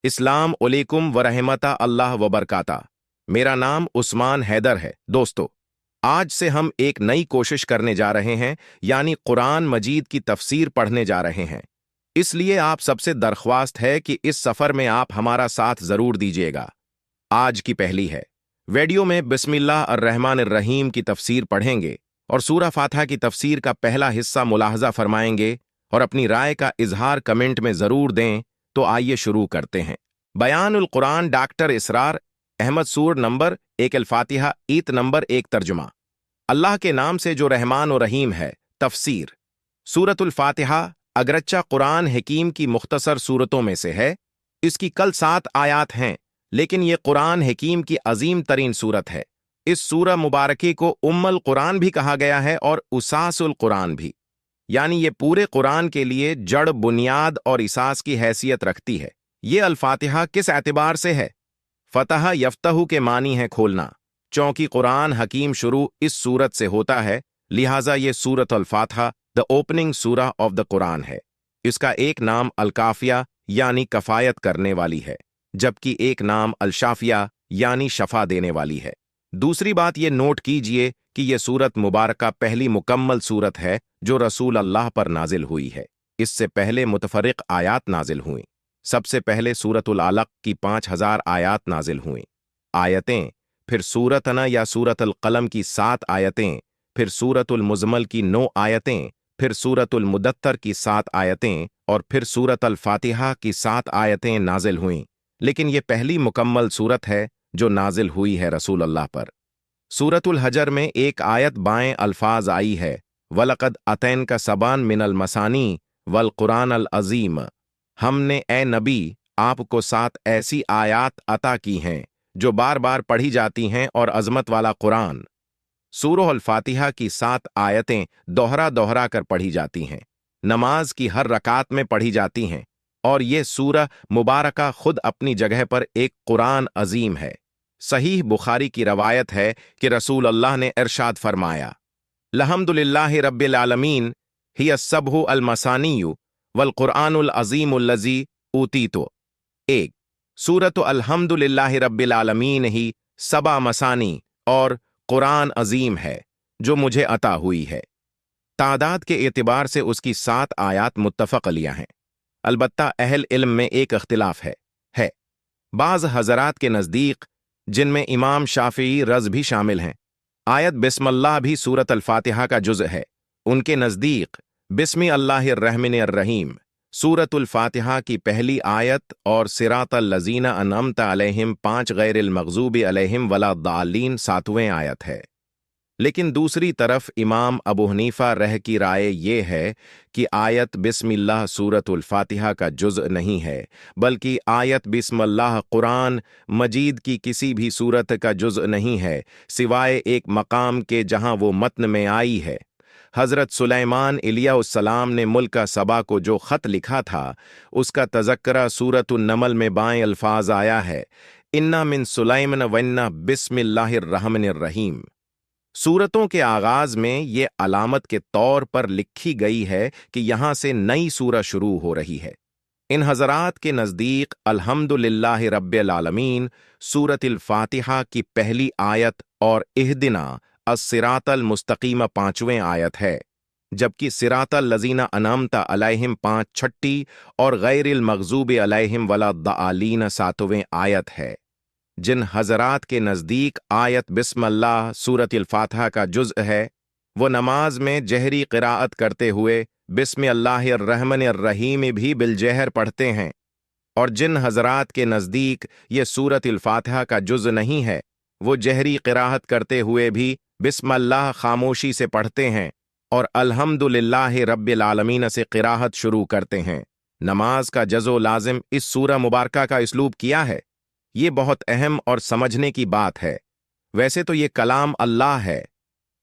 इस्लाम अलैकुम व रहमता अल्लाह व बरकाता। मेरा नाम उस्मान हैदर है। दोस्तों, आज से हम एक नई कोशिश करने जा रहे हैं, यानी कुरान मजीद की तफसीर पढ़ने जा रहे हैं। इसलिए आप सबसे दरख्वास्त है कि इस सफ़र में आप हमारा साथ ज़रूर दीजिएगा। आज की पहली है। वीडियो में बिस्मिल्लाह अर्रहमान अर्रहीम की तफसीर पढ़ेंगे और सूरा फातिहा की तफसीर का पहला हिस्सा मुलाहजा फरमाएंगे और अपनी राय का इजहार कमेंट में ज़रूर दें। तो आइए शुरू करते हैं। बयानुल कुरान डॉक्टर इसरार अहमद सूर नंबर 1 अल-फातिहा ईत नंबर 1 तर्जुमा। अल्लाह के नाम से जो रहमान और रहीम है। तफसीर। सूरतुल फातिहा अगरच्चा कुरान हकीम की मुख्तसर सूरतों में से है। इसकी कल 7 आयात हैं, लेकिन ये कुरान हकीम की अजीम तरीन सूरत है। इस सूरह मुबारकी को उम्मुल कुरान भी कहा गया है और उसासुल कुरान भी, यानी ये पूरे कुरान के लिए जड़, बुनियाद और इसास की हैसियत रखती है। ये अल-फातिहा किस एतबार से है? फतह यफ्तहु के मानी है खोलना। चूंकि कुरान हकीम शुरू इस सूरत से होता है, लिहाजा ये सूरत अल-फातिहा द ओपनिंग सूरा ऑफ द कुरान है। इसका एक नाम अल-काफिया यानी कफायत करने वाली है, जबकि एक नाम अल-शाफिया यानी शफा देने वाली है। दूसरी बात ये नोट कीजिए कि यह सूरत मुबारका पहली मुकम्मल सूरत है जो रसूल अल्लाह पर नाजिल हुई है। इससे पहले मुतफरिक आयात नाजिल हुई। सबसे पहले सूरतुल अलक की 5000 आयात नाजिल हुई आयतें, फिर सूरतना या सूरतुल कलम की 7 आयतें, फिर सूरतुल मुज़म्मल की 9 आयतें, फिर सूरतुल मुदत्तर की 7 आयतें और फिर सूरत अल-फातिहा की 7 आयतें नाजिल हुईं। लेकिन यह पहली मुकम्मल सूरत है जो नाजिल हुई है रसूल अल्लाह पर। सूरतुल हजर में एक आयत बाएं अल्फाज आई है, वलक़द अतैन का सबान मिनल मसानी वल कुरान अल अजीम। हमने ए नबी आपको 7 ऐसी आयात अता की हैं जो बार बार पढ़ी जाती हैं और अजमत वाला कुरान। सूरह अल-फातिहा की 7 आयतें दोहरा दोहरा कर पढ़ी जाती हैं, नमाज की हर रकात में पढ़ी जाती हैं, और ये सूरह मुबारका खुद अपनी जगह पर एक कुरान अजीम है। सहीह बुखारी की रवायत है कि रसूल अल्लाह ने इरशाद फरमाया, अल्हम्दुलिल्लाहि रब्बिल आलमीन हिय अस्सब्हु अल-मसानियु वल कुरानुल अज़ीमुल लज़ी ऊतीतो। 1 सूरत अल्हम्दुलिल्लाहि रब्बिल आलमीन ही सबा मसानी और कुरान अजीम है जो मुझे अता हुई है। तादाद के एतबार से उसकी 7 आयात मुत्तफ़क़ अलिया हैं। अलबत्ता अहल इल्म में एक इख्तिलाफ है। बाज़ हज़रात के नज़दीक, जिनमें इमाम शाफ़िई रज़ भी शामिल हैं, आयत बिस्मिल्लाह भी सूरत अल-फातिहा का जुज़ है। उनके नज़दीक बिस्मि अल्लाहिर रहमानिर रहीम सूरतुल फातिहा की पहली आयत और सिरातल लज़ीना अनअमता अलैहिम 5 गैरिल मग़ज़ूबि अलैहिम वलाद्दालीन 7वें आयत है। लेकिन दूसरी तरफ इमाम अबू हनीफा रह की राय ये है कि आयत बिस्मिल्लाह सूरतुल फातिहा का जुज़ नहीं है, बल्कि आयत बिस्मिल्लाह कुरान मजीद की किसी भी सूरत का जुज़ नहीं है, सिवाय एक मकाम के जहां वो मतन में आई है। हज़रत सुलेमान इलियाहुस्सलाम ने मुल्क सबा को जो ख़त लिखा था, उसका तज़क्रा सूरतुन नमल में बाएं अल्फाज आया है, इन्ना मिन सुलैमान वन्ना बिस्मिल्लाहिर रहमानिर रहीम। सूरतों के आगाज में ये अलामत के तौर पर लिखी गई है कि यहां से नई सूरह शुरू हो रही है। इन हजरात के नज़दीक अल्हम्दुलिल्लाहि रब्बिल आलमीन सूरतुल फातिहा की पहली आयत और इहदिना अस्सिरातल मुस्तकीम 5वें आयत है, जबकि सिरातल लज़ीना अनअमता अलैहिम 5 छठी और गैरिल मग़ज़ूबि अलैहिम वलाद्दालीन 7वें आयत है। जिन हजरात के नज़दीक आयत बिस्मिल्लाह सूरतुल फातिहा का जुज़ है, वो नमाज में जहरी क़िराअत करते हुए बिस्मिल्लाहिर रहमानिर रहीम भी बिलजहर पढ़ते हैं, और जिन हजरात के नज़दीक ये सूरतुल फातिहा का जुज़ नहीं है, वो जहरी क़िराअत करते हुए भी बिस्मिल्लाह खामोशी से पढ़ते हैं और अल्हम्दुलिल्लाहि रब्बिल आलमीन से क़िराअत शुरू करते हैं। नमाज का जज़ो लाजिम इस सूरह मुबारका का इसलूब किया है। ये बहुत अहम और समझने की बात है। वैसे तो ये कलाम अल्लाह है,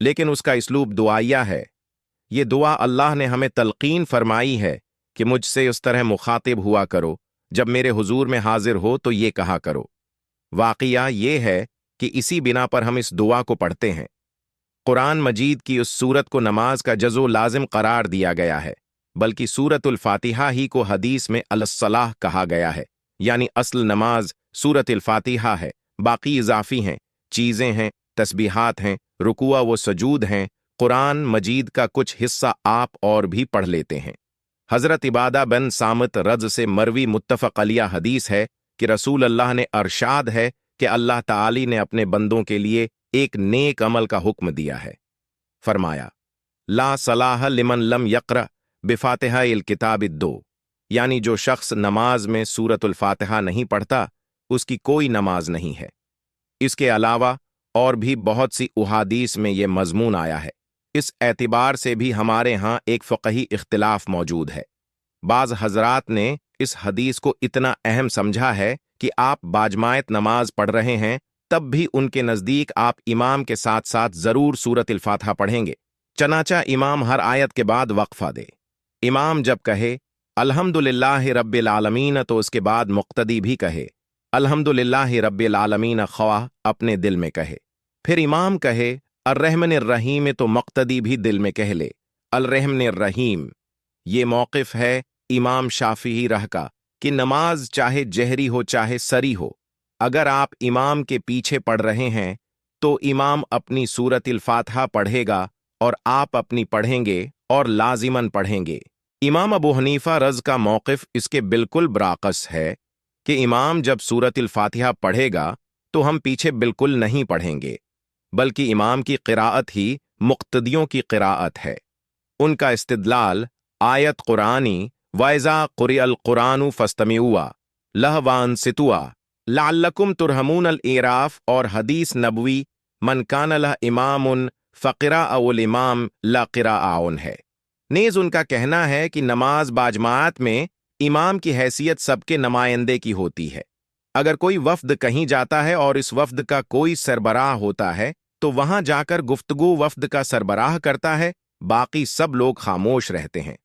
लेकिन उसका इसलूब दुआया है। ये दुआ अल्लाह ने हमें तलकीन फरमाई है कि मुझसे उस तरह मुखातिब हुआ करो, जब मेरे हुजूर में हाजिर हो तो ये कहा करो। वाक़िया ये है कि इसी बिना पर हम इस दुआ को पढ़ते हैं। कुरान मजीद की उस सूरत को नमाज का जज़ो लाजिम करार दिया गया है, बल्कि सूरतुल फातिहा ही को हदीस में अलस्सलाह कहा गया है। यानी असल नमाज सूरत अल-फातिहा है, बाकी इजाफी हैं, चीज़ें हैं, तस्बीहात हैं, रुकुआ व सजूद हैं, कुरान मजीद का कुछ हिस्सा आप और भी पढ़ लेते हैं। हज़रत इबादा बिन सामित रज़ से मरवी मुत्तफ़क़ अलैह हदीस है कि रसूल अल्लाह ने अरशाद है कि अल्लाह ताली ने अपने बंदों के लिए एक नेक अमल का हुक्म दिया है। फरमाया, ला सलाह लिमन लम यक़रा बिफ़ातिहा इल किताब दो, यानी जो शख्स नमाज में सूरतुल फातिहा नहीं पढ़ता उसकी कोई नमाज नहीं है। इसके अलावा और भी बहुत सी उहादीस में ये मजमून आया है। इस एतबार से भी हमारे यहाँ एक फ़क़ही इख्तिलाफ मौजूद है। बाज़ हज़रात ने इस हदीस को इतना अहम समझा है कि आप बाजमायत नमाज पढ़ रहे हैं तब भी उनके नज़दीक आप इमाम के साथ साथ ज़रूर सूरत अल फातिहा पढ़ेंगे, चनाचा इमाम हर आयत के बाद वक्फ़ा दे। इमाम जब कहे अल्हम्दुलिल्लाहि रब्बिल आलमीन तो उसके बाद मुक़्तदी भी कहे अल्हम्दुलिल्लाहि रब्बिल आलमीन, ख्वाह अपने दिल में कहे। फिर इमाम कहे अर्रहमानिर रहीम तो मुक़्तदी भी दिल में कह ले अर्रहमानिर रहीम। ये मौक़िफ़ है इमाम शाफ़िई रह का कि नमाज चाहे जहरी हो चाहे सरी हो, अगर आप इमाम के पीछे पढ़ रहे हैं तो इमाम अपनी सूरत अल फातिहा पढ़ेगा और आप अपनी पढ़ेंगे और लाजिमन पढ़ेंगे। इमाम अबू हनीफा रज़ का मौक़िफ़ इसके बिल्कुल बराकस है कि इमाम जब सूरत अल फातिहा पढ़ेगा तो हम पीछे बिल्कुल नहीं पढ़ेंगे, बल्कि इमाम की क़िराअत ही मुक़्तदियों की क़िराअत है। उनका इस्तिदलाल आयत कुरानी वाइज़ा क़ुरिअल क़ुरानु फ़स्तमिऊआ लह वानसितुआ लअल्लकुम तुरहमून अल एराफ और हदीस नबवी मन कान लह इमामुन फ़क़िराअउल इमाम ला क़िराअउन है। नेज़ उनका कहना है कि नमाज बाजमात में इमाम की हैसियत सबके नुमाइंदे की होती है। अगर कोई वफ़द कहीं जाता है और इस वफ़द का कोई सरबराह होता है तो वहां जाकर गुफ्तगू वफ़द का सरबराह करता है, बाकी सब लोग खामोश रहते हैं।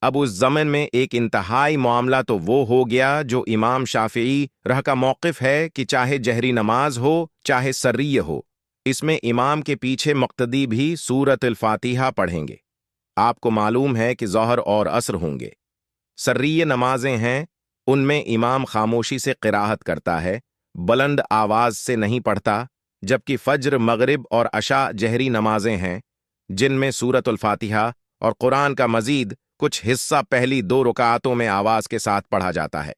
अब उस ज़मन में एक इंतहाई मामला तो वो हो गया जो इमाम शाफ़िई रह का मौक़िफ़ है कि चाहे जहरी नमाज हो चाहे सर्रिय हो, इसमें इमाम के पीछे मुक़्तदी भी सूरत अल फातिहा पढ़ेंगे। आपको मालूम है कि ज़ोहर और असर होंगे। सर्रिय नमाजें हैं, उनमें इमाम खामोशी से क़िराअत करता है, बुलंद आवाज़ से नहीं पढ़ता, जबकि फ़ज्र, मग़रिब और अशा जहरी नमाजें हैं जिनमें सूरत अल फातिहा और कुरान का मज़ीद कुछ हिस्सा पहली 2 रुकातों में आवाज़ के साथ पढ़ा जाता है।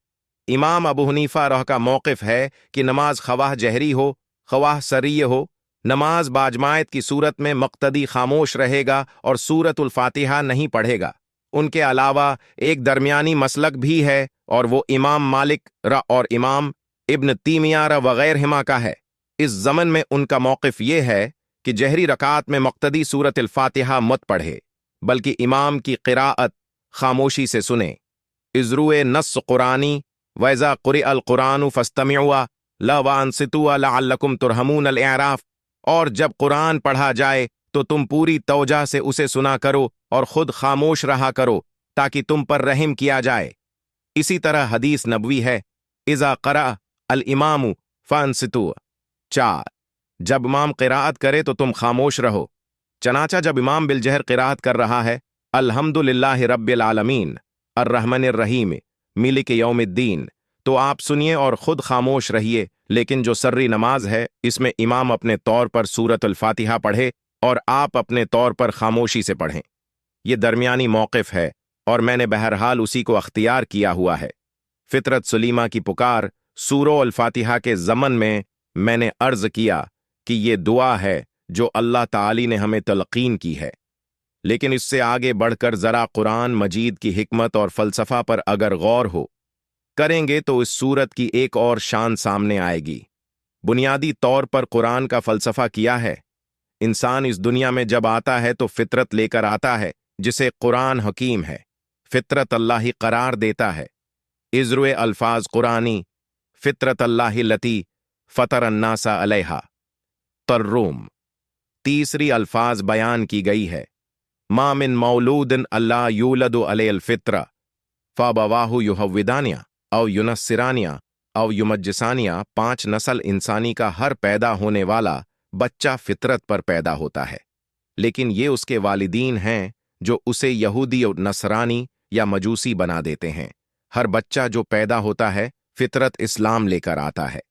इमाम अबू हनीफा रह का मौक़िफ़ है कि नमाज ख़वाह जहरी हो ख़वाह सर्रिय हो, नमाज बाजमायत की सूरत में मुक़्तदी खामोश रहेगा और सूरत अल फातिहा नहीं पढ़ेगा। उनके अलावा एक दरमियानी मसलक भी है और वो इमाम मालिक र और इमाम इब्न तीमिया र वग़ैरहिमा का है। इस ज़मन में उनका मौक़िफ़ ये है कि जहरी रकात में मुक़्तदी सूरत अल फातिहा मत पढ़े, बल्कि इमाम की क़िराअत खामोशी से सुने। इज़रूए नस्स कुरानी वैज़ा क़ुरिअल क़ुरानु फ़स्तमिऊआ ला वानसितुआ लअल्लकुम तुरहमून अल एराफ, और जब कुरान पढ़ा जाए तो तुम पूरी तौजा से उसे सुना करो और खुद खामोश रहा करो ताकि तुम पर रहम किया जाए। इसी तरह हदीस नबवी है इज़ा क़रा अल इमामु फ़अनसितू। 4, जब इमाम क़िराअत करे तो तुम खामोश रहो, चनाचा जब इमाम बिलजहर क़िराअत कर रहा है अल्हम्दुलिल्लाहि रब्बिल आलमीन अर्रहमानिर रहीम मालिक यौमिद्दीन, तो आप सुनिए और खुद खामोश रहिए। लेकिन जो सर्री नमाज है इसमें इमाम अपने तौर पर सूरत अल फातिहा पढ़े और आप अपने तौर पर खामोशी से पढ़ें। ये दरमियानी मौक़िफ़ है और मैंने बहरहाल उसी को अख्तियार किया हुआ है। फ़ितरत सलीमा की पुकार सूरो अल फातिहा के ज़मन में मैंने अर्ज़ किया कि ये दुआ है जो अल्लाह ताली ने हमें तलक़ीन की है, लेकिन इससे आगे बढ़कर ज़रा कुरान मजीद की हिकमत और फ़लसफ़ा पर अगर गौर हो करेंगे तो इस सूरत की एक और शान सामने आएगी। बुनियादी तौर पर कुरान का फ़लसफ़ा किया है। इंसान इस दुनिया में जब आता है तो फ़ितरत लेकर आता है जिसे कुरान हकीम है। फ़ितरत अल्लाह ही करार देता है। इज़्रुए अल्फाज कुरानी फ़ितरत अल्लाह लती फ़तर अन्नासा अलैहा। तर्रूम 3 अल्फाज बयान की गई है। मा मिन मौलूदिन अल्लाह यूलदु अलैहिल फ़ित्रा फ़अबवाहु युहव्विदानिया औ युनस्सिरानिया औ युमज्जिसानिया। 5 नस्ल इंसानी का हर पैदा होने वाला बच्चा फितरत पर पैदा होता है, लेकिन ये उसके वालिदीन हैं जो उसे यहूदी और नसरानी या मजूसी बना देते हैं। हर बच्चा जो पैदा होता है फितरत इस्लाम लेकर आता है।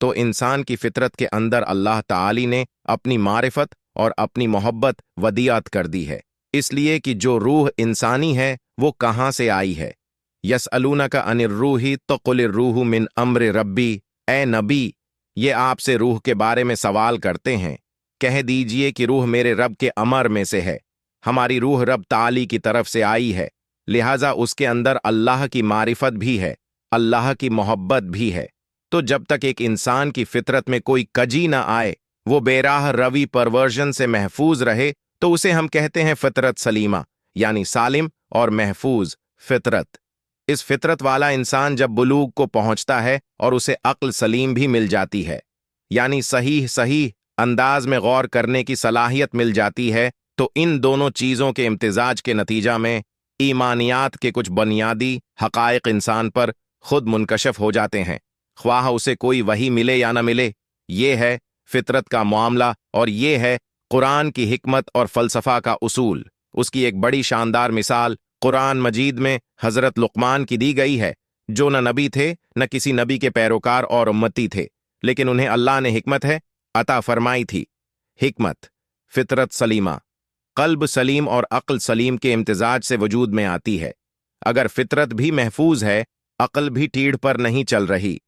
तो इंसान की फितरत के अंदर अल्लाह ताली ने अपनी मारिफत और अपनी मोहब्बत वदियात कर दी है, इसलिए कि जो रूह इंसानी है वो कहाँ से आई है। यसअलूनका अनिर रूही तो कुलिर रूह मिन अम्र रब्बी, ए नबी, ये आपसे रूह के बारे में सवाल करते हैं, कह दीजिए कि रूह मेरे रब के अमर में से है। हमारी रूह रब ताली की तरफ से आई है, लिहाजा उसके अंदर अल्लाह की मारिफत भी है, अल्लाह की मोहब्बत भी है। तो जब तक एक इंसान की फितरत में कोई कजी ना आए, वो बेराह रवी परवर्जन से महफूज रहे, तो उसे हम कहते हैं फितरत सलीमा, यानी सालिम और महफूज फितरत। इस फितरत वाला इंसान जब बुलूग को पहुंचता है और उसे अक्ल सलीम भी मिल जाती है, यानी सही सही अंदाज में गौर करने की सलाहियत मिल जाती है, तो इन दोनों चीज़ों के इम्तिजाज के नतीजा में ईमानियात के कुछ बुनियादी हकायक इंसान पर खुद मुनकशफ हो जाते हैं, ख्वाह उसे कोई वही मिले या न मिले। ये है फितरत का मामला और ये है कुरान की हिकमत और फलसफा का उसूल। उसकी एक बड़ी शानदार मिसाल कुरान मजीद में हजरत लुकमान की दी गई है, जो न नबी थे न किसी नबी के पैरोकार और उम्मती थे, लेकिन उन्हें अल्लाह ने हिकमत है अता फरमाई थी। हिकमत फितरत सलीमा, कल्ब सलीम और अक्ल सलीम के इम्तिजाज से वजूद में आती है। अगर फितरत भी महफूज है, अक्ल भी टीड़ पर नहीं चल रही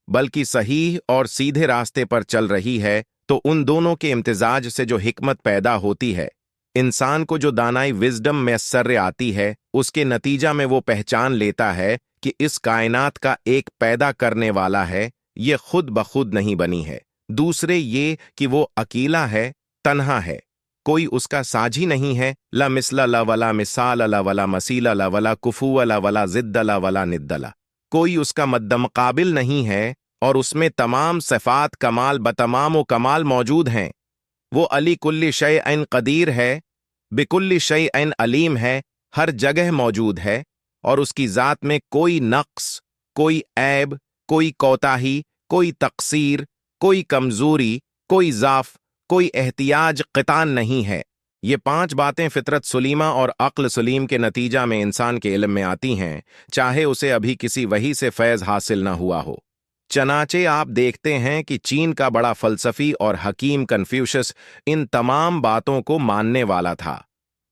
बल्कि सही और सीधे रास्ते पर चल रही है, तो उन दोनों के इम्तिजाज से जो हिकमत पैदा होती है, इंसान को जो दानाई विजडम मैसर आती है, उसके नतीजा में वो पहचान लेता है कि इस कायनात का एक पैदा करने वाला है, ये खुद बखुद नहीं बनी है। दूसरे ये कि वो अकेला है, तन्हा है, कोई उसका साझी नहीं है, ला मिसला ला वला मिसाल ला वला मसीला ला वला कुफू ला वला जिद्द ला वला निद्दला, कोई उसका मद्दमकाबिल नहीं है और उसमें तमाम सिफात कमाल बतमाम कमाल मौजूद हैं। वो अली कुल्ली शैअन कदीर है, बिकुल्ली शैअन अलीम है, हर जगह मौजूद है और उसकी ज़ात में कोई नक्स, कोई ऐब, कोई कोताही, कोई तकसीर, कोई कमजोरी, कोई ज़ाफ, कोई एहतियाज क़ितान नहीं है। ये 5 बातें फितरत सलीमा और अक्ल सलीम के नतीजा में इंसान के इल्म में आती हैं, चाहे उसे अभी किसी वही से फैज़ हासिल न हुआ हो। चनाचे आप देखते हैं कि चीन का बड़ा फलसफी और हकीम कन्फ्यूशस इन तमाम बातों को मानने वाला था,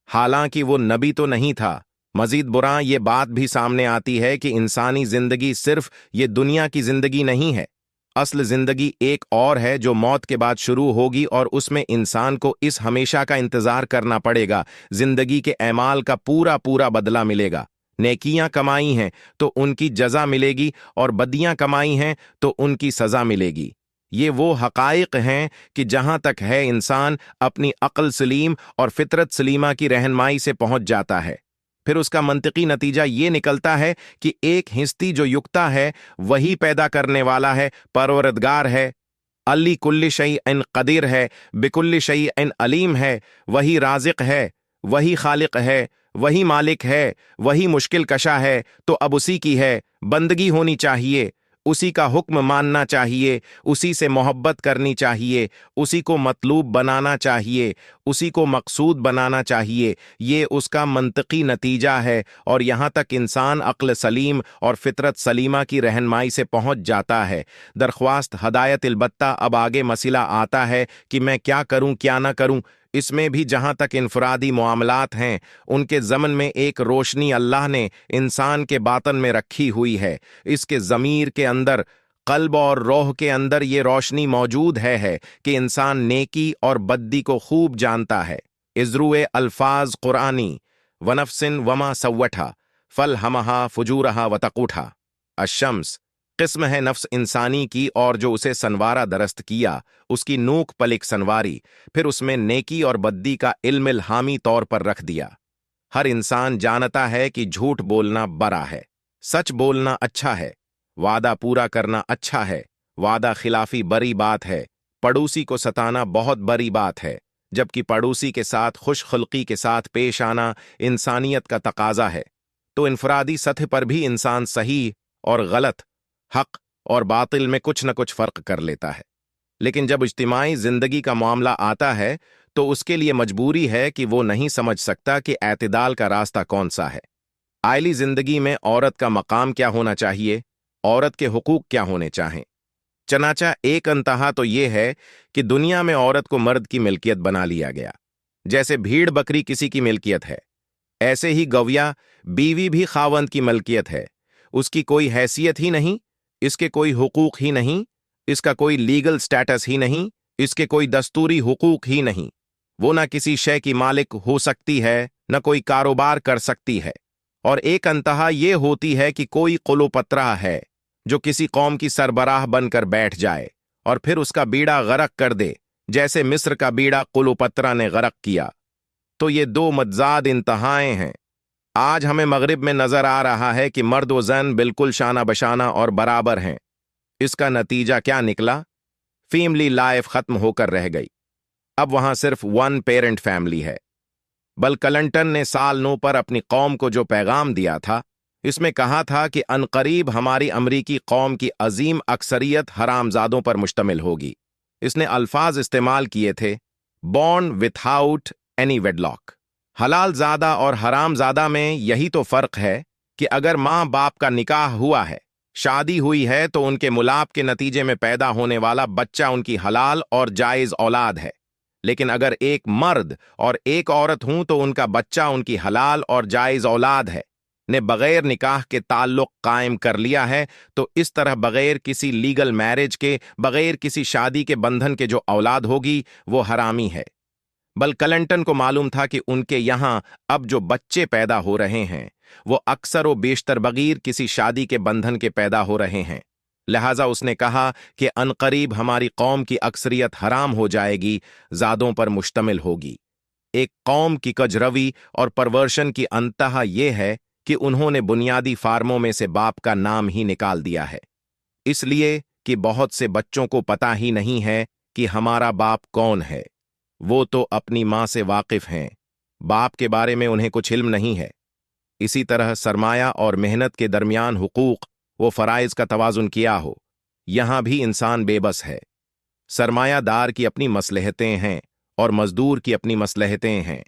हालांकि वो नबी तो नहीं था। मजीद बुरा ये बात भी सामने आती है कि इंसानी जिंदगी सिर्फ ये दुनिया की जिंदगी नहीं है, असल जिंदगी एक और है जो मौत के बाद शुरू होगी और उसमें इंसान को इस हमेशा का इंतजार करना पड़ेगा, जिंदगी के ऐमाल का पूरा पूरा बदला मिलेगा। नेकियां कमाई हैं तो उनकी जजा मिलेगी और बदियां कमाई हैं तो उनकी सजा मिलेगी। ये वो हकाइक हैं कि जहां तक है इंसान अपनी अक्ल सलीम और फितरत सलीमा की रहनुमाई से पहुंच जाता है, फिर उसका मंतिकी नतीजा ये निकलता है कि एक हिस्ती जो युक्ता है वही पैदा करने वाला है, परवरदगार है, अली कुल्ली शैअन कदीर है, बिकुल्ली शैअन अलीम है, वही राज़िक है, वही खालिक है, वही मालिक है, वही मुश्किल कशा है, तो अब उसी की है बंदगी होनी चाहिए, उसी का हुक्म मानना चाहिए, उसी से मोहब्बत करनी चाहिए, उसी को मतलूब बनाना चाहिए, उसी को मकसूद बनाना चाहिए। ये उसका मंतकी नतीजा है और यहाँ तक इंसान अक्ल सलीम और फितरत सलीमा की रहनुमाई से पहुँच जाता है। दरख्वास्त हदायत अलबत्ता अब आगे मसला आता है कि मैं क्या करूँ क्या ना करूँ। इसमें भी जहाँ तक इनफरादी मामलात हैं, उनके ज़मन में एक रोशनी अल्लाह ने इंसान के बातन में रखी हुई है। इसके ज़मीर के अंदर, कल्ब और रोह के अंदर ये रोशनी मौजूद है कि इंसान नेकी और बद्दी को खूब जानता है। इज़रुए अल्फाज कुरानी, वनफ्सिन वमा सव्वठा फल हमहा फुजूरहा वतकूठा। अशम्स किस्म है नफ्स इंसानी की और जो उसे सनवारा दरस्त किया, उसकी नूक पलिक सनवारी, फिर उसमें नेकी और बद्दी का इल्म हामी तौर पर रख दिया। हर इंसान जानता है कि झूठ बोलना बरा है, सच बोलना अच्छा है, वादा पूरा करना अच्छा है, वादा खिलाफी बड़ी बात है, पड़ोसी को सताना बहुत बड़ी बात है, जबकि पड़ोसी के साथ खुशखुल्की के साथ पेश आना इंसानियत का तकाजा है। तो इनफरादी सतह पर भी इंसान सही और गलत, हक और बातिल में कुछ न कुछ फर्क कर लेता है, लेकिन जब इज्तिमाई जिंदगी का मामला आता है तो उसके लिए मजबूरी है कि वो नहीं समझ सकता कि एतदाल का रास्ता कौन सा है। आयली जिंदगी में औरत का मकाम क्या होना चाहिए, औरत के हुकूक क्या होने चाहें। चनाचा एक अंतहा तो ये है कि दुनिया में औरत को मर्द की मिल्कियत बना लिया गया। जैसे भीड़ बकरी किसी की मिल्कियत है, ऐसे ही गौया बीवी भी खावंद की मिल्कियत है। उसकी कोई हैसियत ही नहीं, इसके कोई हुकूक ही नहीं, इसका कोई लीगल स्टेटस ही नहीं, इसके कोई दस्तूरी हुकूक ही नहीं। वो ना किसी शय की मालिक हो सकती है, न कोई कारोबार कर सकती है। और एक अंतहा ये होती है कि कोई कुलोपत्रा है जो किसी कौम की सरबराह बनकर बैठ जाए और फिर उसका बीड़ा गरक कर दे, जैसे मिस्र का बीड़ा कुलोपत्रा ने गरक किया। तो ये दो मतजाद इंतहाएं हैं। आज हमें मगरिब में नजर आ रहा है कि मर्द व जन बिल्कुल शाना बशाना और बराबर हैं। इसका नतीजा क्या निकला? फैमिली लाइफ खत्म होकर रह गई। अब वहां सिर्फ वन पेरेंट फैमिली है। बल कलंटन ने साल 9 पर अपनी कौम को जो पैगाम दिया था, इसमें कहा था कि अनकरीब हमारी अमरीकी कौम की अजीम अक्सरियत हरामजादों पर मुश्तमिल होगी। इसने अल्फाज इस्तेमाल किए थे, बॉर्न विथआउट एनी वेडलॉक। हलाल ज़ादा और हराम ज़ादा में यही तो फ़र्क है कि अगर माँ बाप का निकाह हुआ है, शादी हुई है, तो उनके मुलाप के नतीजे में पैदा होने वाला बच्चा उनकी हलाल और जायज़ औलाद है। लेकिन अगर एक मर्द और एक औरत हूं तो उनका बच्चा उनकी हलाल और जायज़ औलाद है, ने बगैर निकाह के ताल्लुक कायम कर लिया है। तो इस तरह बगैर किसी लीगल मैरिज के, बगैर किसी शादी के बंधन के जो औलाद होगी वो हरामी है। बल कलंटन को मालूम था कि उनके यहां अब जो बच्चे पैदा हो रहे हैं वो अक्सर व बेशतर बगैर किसी शादी के बंधन के पैदा हो रहे हैं। लिहाजा उसने कहा कि अनकरीब हमारी कौम की अक्सरियत हराम हो जाएगी, ज़ादों पर मुश्तमिल होगी। एक कौम की कजरवी और परवर्शन की अंतहा यह है कि उन्होंने बुनियादी फार्मों में से बाप का नाम ही निकाल दिया है, इसलिए कि बहुत से बच्चों को पता ही नहीं है कि हमारा बाप कौन है। वो तो अपनी माँ से वाकिफ हैं, बाप के बारे में उन्हें कुछ इल्म नहीं है। इसी तरह सरमाया और मेहनत के दरमियान हुकूक वो फ़राइज़ का तवाज़ुन किया हो, यहां भी इंसान बेबस है। सरमायादार की अपनी मसलहतें हैं और मजदूर की अपनी मसलहतें हैं।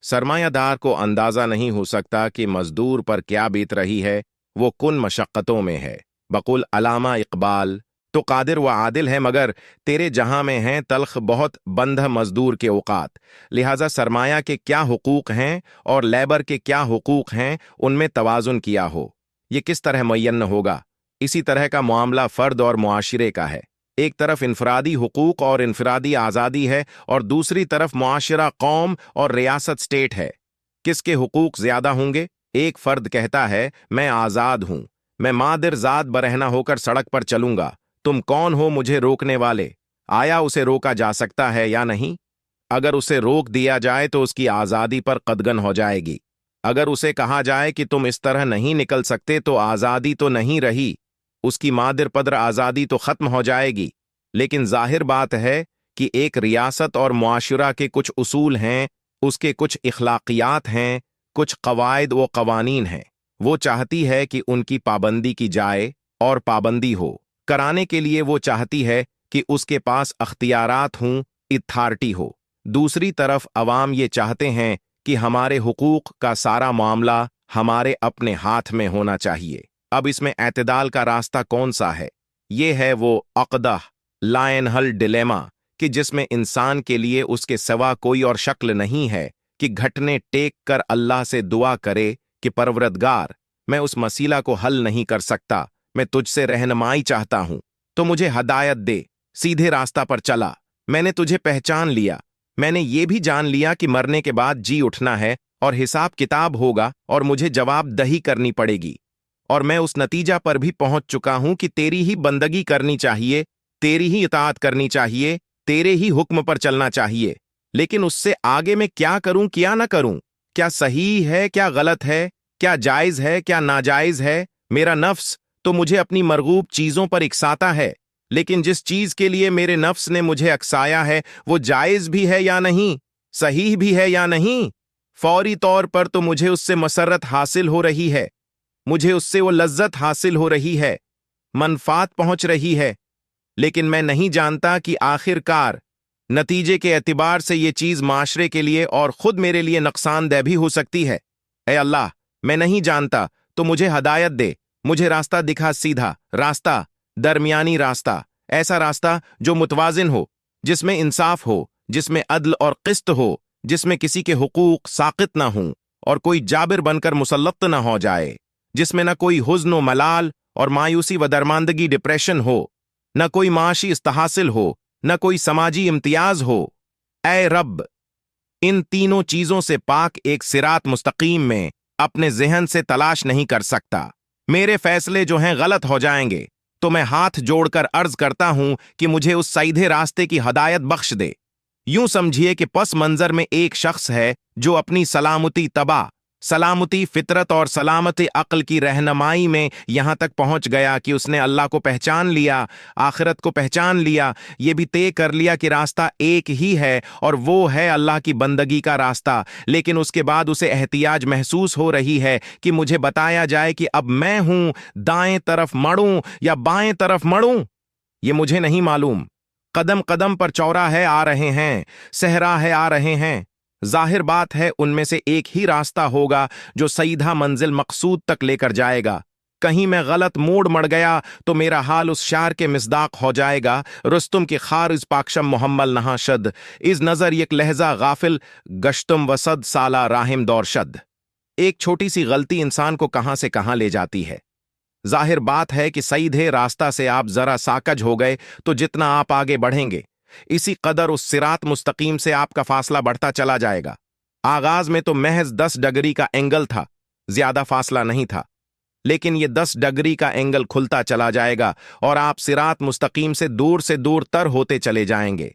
सरमायादार को अंदाज़ा नहीं हो सकता कि मजदूर पर क्या बीत रही है, वो कुन मशक्क़तों में है। बकुल अलामा इकबाल, तो कादिर व आदिल है मगर तेरे जहां में हैं तल्ख बहुत बंध मजदूर के औकात। लिहाजा सरमाया के क्या हुकूक हैं और लेबर के क्या हुकूक हैं, उनमें तवाज़ुन किया हो। ये किस तरह मुय्यन होगा? इसी तरह का मामला फ़र्द और मुआशिरे का है। एक तरफ इनफरादी हुकूक और इनफरादी आज़ादी है और दूसरी तरफ मुआशरा कौम और रियासत स्टेट है। किसके हुकूक ज़्यादा होंगे? एक फ़र्द कहता है मैं आज़ाद हूं, मैं मादिर ज़ाद बरहना होकर सड़क पर चलूंगा, तुम कौन हो मुझे रोकने वाले? आया उसे रोका जा सकता है या नहीं? अगर उसे रोक दिया जाए तो उसकी आज़ादी पर कदगन हो जाएगी। अगर उसे कहा जाए कि तुम इस तरह नहीं निकल सकते तो आज़ादी तो नहीं रही, उसकी मादिर पदर आज़ादी तो ख़त्म हो जाएगी। लेकिन जाहिर बात है कि एक रियासत और मुआशरा के कुछ उसूल हैं, उसके कुछ इखलाकियात हैं, कुछ कवायद व कवानीन हैं। वो चाहती है कि उनकी पाबंदी की जाए और पाबंदी हो। कराने के लिए वो चाहती है कि उसके पास अख्तियारात हों, अथॉरिटी हो। दूसरी तरफ अवाम ये चाहते हैं कि हमारे हुकूक का सारा मामला हमारे अपने हाथ में होना चाहिए। अब इसमें एतदाल का रास्ता कौन सा है? ये है वो अक़दा लायन हल डिलेमा कि जिसमें इंसान के लिए उसके सिवा कोई और शक्ल नहीं है कि घटने टेक कर अल्लाह से दुआ करे कि परवरदगार, मैं उस मसीला को हल नहीं कर सकता, मैं तुझसे रहनुमाई चाहता हूं, तो मुझे हदायत दे। सीधे रास्ता पर चला, मैंने तुझे पहचान लिया, मैंने ये भी जान लिया कि मरने के बाद जी उठना है और हिसाब किताब होगा और मुझे जवाबदही करनी पड़ेगी। और मैं उस नतीजा पर भी पहुंच चुका हूं कि तेरी ही बंदगी करनी चाहिए, तेरी ही इताअत करनी चाहिए, तेरे ही हुक्म पर चलना चाहिए। लेकिन उससे आगे मैं क्या करूं क्या ना करूं, क्या सही है क्या गलत है, क्या जायज है क्या नाजायज है? मेरा नफ्स तो मुझे अपनी मरगूब चीजों पर इकसाता है, लेकिन जिस चीज के लिए मेरे नफ्स ने मुझे अकसाया है वो जायज भी है या नहीं, सही भी है या नहीं? फौरी तौर पर तो मुझे उससे मसरत हासिल हो रही है, मुझे उससे वो लज्जत हासिल हो रही है, मनफात पहुंच रही है। लेकिन मैं नहीं जानता कि आखिरकार नतीजे के एतबार से ये चीज माशरे के लिए और खुद मेरे लिए नुकसानदेह भी हो सकती है। ए अल्लाह, मैं नहीं जानता, तो मुझे हदायत दे, मुझे रास्ता दिखा, सीधा रास्ता, दरमियानी रास्ता, ऐसा रास्ता जो मुतवाजिन हो, जिसमें इंसाफ हो, जिसमें अदल और क़िस्त हो, जिसमें किसी के हुकूक साक़ित ना हों और कोई जाबिर बनकर मुसल्लत ना हो जाए, जिसमें न कोई हुज़्न व मलाल और मायूसी व दरमांदगी डिप्रेशन हो, न कोई माशी इस्तहासिल हो, न कोई समाजी इम्तियाज हो। ऐ रब, इन तीनों चीजों से पाक एक सिरात मुस्तकीम में अपने ज़हन से तलाश नहीं कर सकता। मेरे फैसले जो हैं गलत हो जाएंगे, तो मैं हाथ जोड़कर अर्ज करता हूं कि मुझे उस सीधे रास्ते की हदायत बख्श दे। यूं समझिए कि पस मंजर में एक शख्स है जो अपनी सलामती फितरत और सलामती अक्ल की रहनुमाई में यहां तक पहुंच गया कि उसने अल्लाह को पहचान लिया, आखिरत को पहचान लिया, ये भी तय कर लिया कि रास्ता एक ही है और वो है अल्लाह की बंदगी का रास्ता। लेकिन उसके बाद उसे एहतियाज महसूस हो रही है कि मुझे बताया जाए कि अब मैं हूं दाएं तरफ मड़ूं या बाएं तरफ मड़ूं, ये मुझे नहीं मालूम। कदम कदम पर चौराहे आ रहे हैं, सहराहे आ रहे हैं। जाहिर बात है उनमें से एक ही रास्ता होगा जो सीधा मंजिल मकसूद तक लेकर जाएगा। कहीं मैं गलत मोड़ मड़ गया तो मेरा हाल उस शार के मिसदाक हो जाएगा, रुस्तुम की खार इस पाकशम मोहम्मल नहाशद, इस नजर एक लहजा गाफिल गश्तुम वसद साला राहिम दौरशद। एक छोटी सी गलती इंसान को कहां से कहां ले जाती है। जाहिर बात है कि सीधे रास्ता से आप जरा साकज हो गए तो जितना आप आगे बढ़ेंगे, इसी कदर उस सिरात मुस्तकीम से आपका फासला बढ़ता चला जाएगा। आगाज में तो महज 10 डिग्री का एंगल था, ज्यादा फासला नहीं था, लेकिन ये 10 डिग्री का एंगल खुलता चला जाएगा और आप सिरात मुस्तकीम से दूर तर होते चले जाएंगे।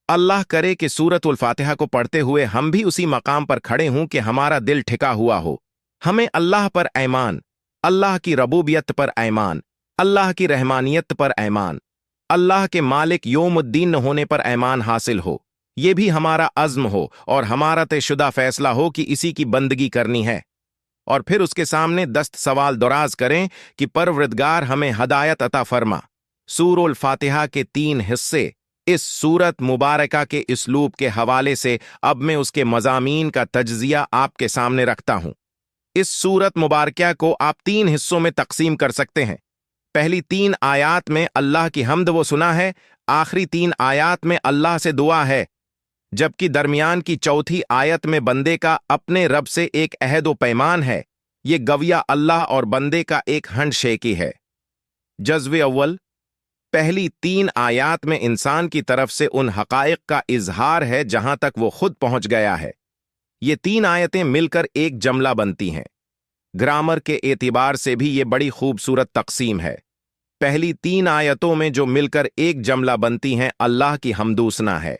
अल्लाह करे कि सूरतुल फातिहा को पढ़ते हुए हम भी उसी मकाम पर खड़े हों कि हमारा दिल ठिका हुआ हो। हमें अल्लाह पर ईमान, अल्लाह की रबूबियत पर ईमान, अल्लाह की रहमानियत पर ईमान, अल्लाह के मालिक योमुद्दीन न होने पर ईमान हासिल हो, ये भी हमारा अज़्म हो और हमारा तयशुदा फैसला हो कि इसी की बंदगी करनी है। और फिर उसके सामने दस्त सवाल दराज करें कि परवरदिगार हमें हदायत अता फरमा। सूरुल फातिहा के 3 हिस्से इस सूरत मुबारका के इसलूब के हवाले से अब मैं उसके मज़ामीन का तज्जिया आपके सामने रखता हूं। इस सूरत मुबारका को आप 3 हिस्सों में तकसीम कर सकते हैं। पहली 3 आयात में अल्लाह की हम्द वो सुना है, आखिरी 3 आयात में अल्लाह से दुआ है, जबकि दरमियान की चौथी आयत में बंदे का अपने रब से एक अहद व पैमान है। ये गविया अल्लाह और बंदे का एक हैंडशेकी है। जज्वे अव्वल, पहली 3 आयात में इंसान की तरफ से उन हकाइक का इजहार है जहां तक वो खुद पहुंच गया है। ये 3 आयतें मिलकर एक जमला बनती हैं। ग्रामर के एतिबार से भी ये बड़ी खूबसूरत तकसीम है। पहली 3 आयतों में जो मिलकर एक जमला बनती हैं अल्लाह की हमदूसना है।